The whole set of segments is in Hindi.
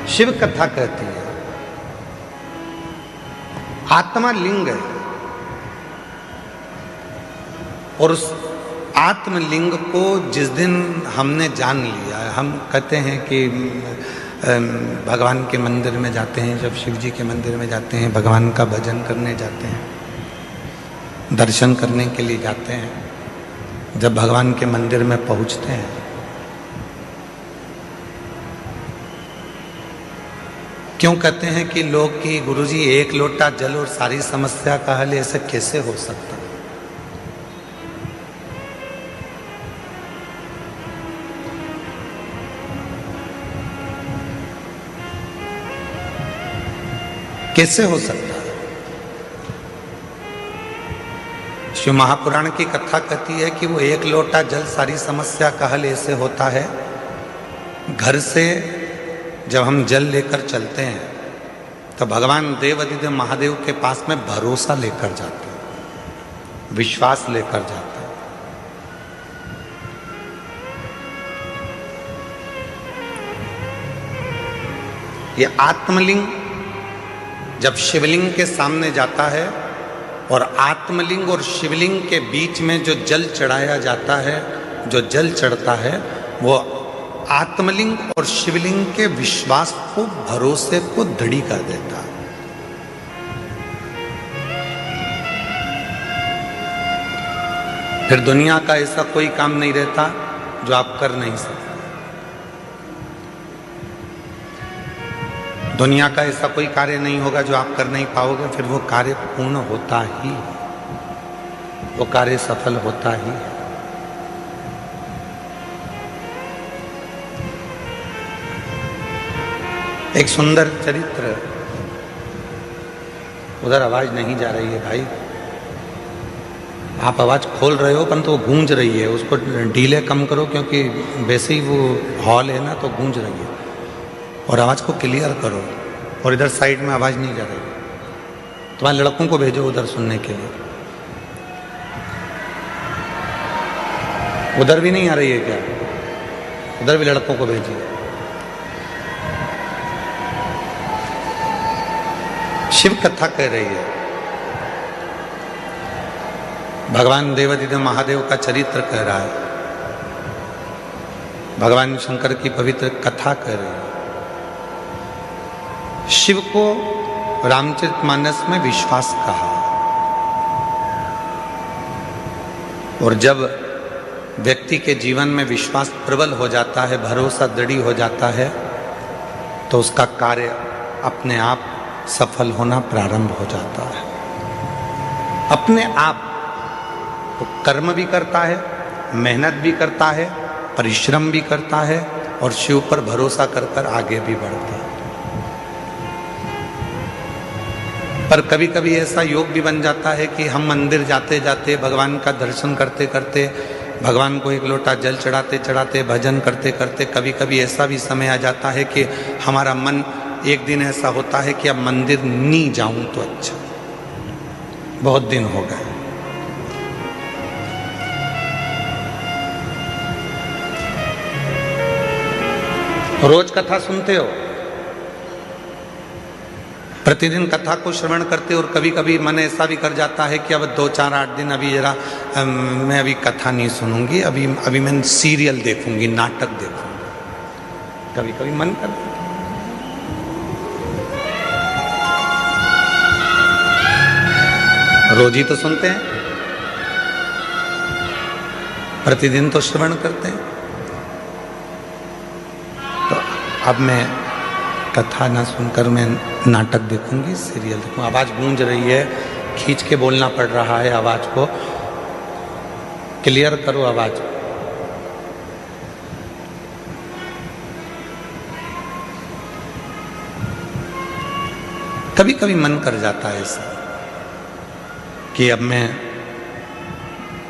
शिव कथा कहती है आत्मा लिंग है और उस आत्मलिंग को जिस दिन हमने जान लिया, हम कहते हैं कि भगवान के मंदिर में जाते हैं, जब शिव जी के मंदिर में जाते हैं, भगवान का भजन करने जाते हैं, दर्शन करने के लिए जाते हैं, जब भगवान के मंदिर में पहुंचते हैं क्यों कहते हैं कि लोग कि गुरुजी एक लोटा जल और सारी समस्या का हल, ऐसे कैसे हो सकता? कैसे हो सकता है? शिव महापुराण की कथा कहती है कि वो एक लोटा जल सारी समस्या का हल ऐसे होता है। घर से जब हम जल लेकर चलते हैं तो भगवान देवाधिदेव महादेव के पास में भरोसा लेकर जाते हैं, विश्वास लेकर जाते हैं। ये आत्मलिंग जब शिवलिंग के सामने जाता है और आत्मलिंग और शिवलिंग के बीच में जो जल चढ़ाया जाता है, जो जल चढ़ता है, वो आत्मलिंग और शिवलिंग के विश्वास को, भरोसे को दृढ़ कर देता है। फिर दुनिया का ऐसा कोई काम नहीं रहता जो आप कर नहीं सकते। दुनिया का ऐसा कोई कार्य नहीं होगा जो आप कर नहीं पाओगे, फिर वो कार्य पूर्ण होता ही, वो कार्य सफल होता ही है। एक सुंदर चरित्र, उधर आवाज नहीं जा रही है भाई, आप आवाज खोल रहे हो परंतु वो गूंज रही है, उसको ढीले कम करो क्योंकि वैसे ही वो हॉल है ना, तो गूंज रही है। और आवाज को क्लियर करो, और इधर साइड में आवाज नहीं जा रही। तुम्हारे लड़कों को भेजो उधर सुनने के लिए। उधर भी नहीं आ रही है क्या? उधर भी लड़कों को भेजिए। शिव कथा कह रही है, भगवान देवाधिदेव महादेव का चरित्र कह रहा है, भगवान शंकर की पवित्र कथा कह रही है। शिव को रामचरितमानस में विश्वास कहा, और जब व्यक्ति के जीवन में विश्वास प्रबल हो जाता है, भरोसा दृढ़ हो जाता है, तो उसका कार्य अपने आप सफल होना प्रारंभ हो जाता है। अपने आप तो कर्म भी करता है, मेहनत भी करता है, परिश्रम भी करता है, और शिव पर भरोसा कर कर आगे भी बढ़ता है। पर कभी कभी ऐसा योग भी बन जाता है कि हम मंदिर जाते जाते, भगवान का दर्शन करते करते, भगवान को एक लोटा जल चढ़ाते चढ़ाते, भजन करते करते, कभी कभी ऐसा भी समय आ जाता है कि हमारा मन, एक दिन ऐसा होता है कि अब मंदिर नहीं जाऊं तो अच्छा, बहुत दिन हो गए। रोज कथा सुनते हो, प्रतिदिन कथा को श्रवण करते हो, और कभी कभी मन ऐसा भी कर जाता है कि अब 2 4 8 दिन अभी जरा मैं अभी कथा नहीं सुनूंगी, अभी मैं सीरियल देखूंगी, नाटक देखूंगी, कभी कभी मन करता है। रोज ही तो सुनते हैं, प्रतिदिन तो श्रवण करते हैं। तो अब मैं कथा ना सुनकर मैं नाटक देखूंगी, सीरियल देखूंगी। आवाज गूंज रही है, खींच के बोलना पड़ रहा है, आवाज को क्लियर करो आवाज। कभी कभी मन कर जाता है ऐसा कि अब मैं,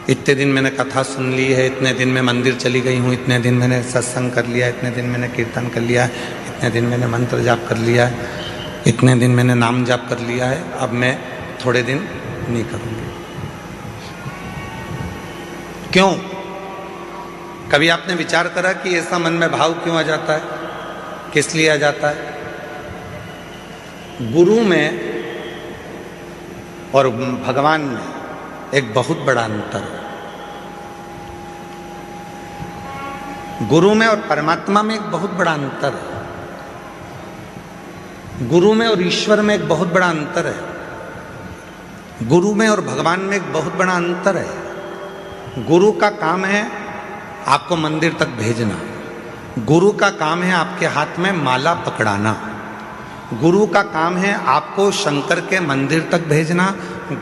इतने दिन मैंने कथा सुन ली है, इतने दिन मैं मंदिर चली गई हूँ, इतने दिन मैंने सत्संग कर लिया, इतने दिन मैंने कीर्तन कर लिया, इतने दिन मैंने मंत्र जाप कर लिया है, इतने दिन मैंने नाम जाप कर लिया है, अब मैं थोड़े दिन नहीं करूँगी। क्यों? कभी आपने विचार करा कि ऐसा मन में भाव क्यों आ जाता है? किस लिए आ जाता है? गुरु में और भगवान में एक बहुत बड़ा अंतर है। गुरु में और परमात्मा में एक बहुत बड़ा अंतर है। गुरु में और ईश्वर में एक बहुत बड़ा अंतर है। गुरु में और भगवान में एक बहुत बड़ा अंतर है। गुरु का काम है आपको मंदिर तक भेजना। गुरु का काम है आपके हाथ में माला पकड़ाना। गुरु का काम है आपको शंकर के मंदिर तक भेजना।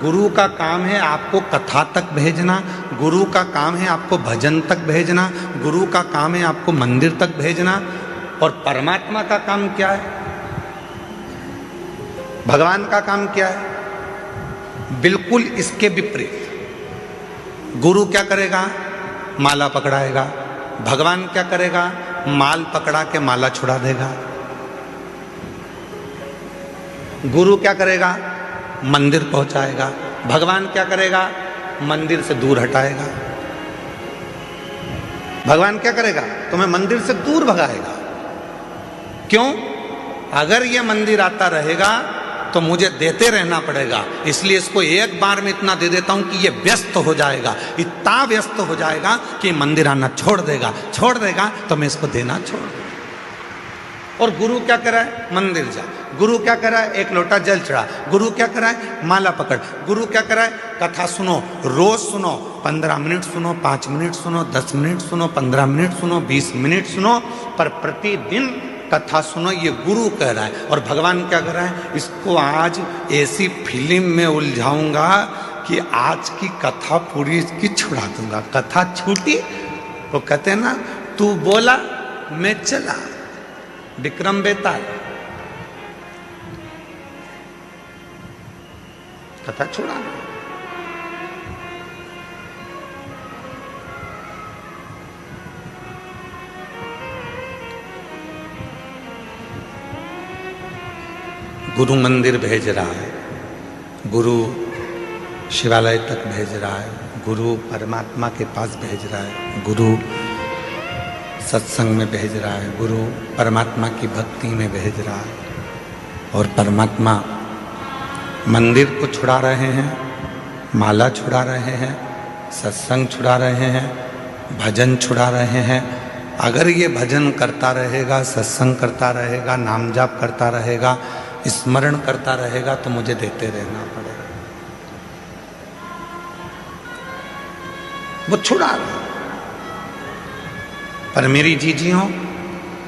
गुरु का काम है आपको कथा तक भेजना। गुरु का काम है आपको भजन तक भेजना। गुरु का काम है आपको मंदिर तक भेजना। और परमात्मा का काम क्या है? भगवान का काम क्या है? बिल्कुल इसके विपरीत। गुरु क्या करेगा? माला पकड़ाएगा। भगवान क्या करेगा? माल पकड़ा के माला छुड़ा देगा। गुरु क्या करेगा? मंदिर पहुंचाएगा। भगवान क्या करेगा? मंदिर से दूर हटाएगा। भगवान क्या करेगा? तुम्हें मंदिर से दूर भगाएगा। क्यों? अगर ये मंदिर आता रहेगा तो मुझे देते रहना पड़ेगा, इसलिए इसको एक बार में इतना दे देता हूं कि ये व्यस्त हो जाएगा, इतना व्यस्त हो जाएगा कि मंदिर आना छोड़ देगा तो मैं इसको देना छोड़ दूंगा। और गुरु क्या करा है? मंदिर जा। गुरु क्या करा है? एक लोटा जल चढ़ा। गुरु क्या करा है? माला पकड़। गुरु क्या करा है? कथा सुनो, रोज सुनो, 15 मिनट सुनो, 5 मिनट सुनो, 10 मिनट सुनो, 15 मिनट सुनो, 20 मिनट सुनो, पर प्रतिदिन कथा सुनो। ये गुरु कह रहा है। और भगवान क्या कर रहा है? इसको आज ऐसी फिल्म में उलझाऊंगा कि आज की कथा पूरी इसकी छुड़ा दूंगा। कथा छूटी, वो कहते हैं ना, तू बोला मैं चला, विक्रम बेताल। कथा छुड़ा दो। गुरु मंदिर भेज रहा है, गुरु शिवालय तक भेज रहा है, गुरु परमात्मा के पास भेज रहा है, गुरु सत्संग में भेज रहा है, गुरु परमात्मा की भक्ति में भेज रहा है। और परमात्मा मंदिर को छुड़ा रहे हैं, माला छुड़ा रहे हैं, सत्संग छुड़ा रहे हैं, भजन छुड़ा रहे हैं। अगर ये भजन करता रहेगा, सत्संग करता रहेगा, नाम जाप करता रहेगा, स्मरण करता रहेगा तो मुझे देते रहना पड़ेगा। वो छुड़ा रहा। पर मेरी जीजियों,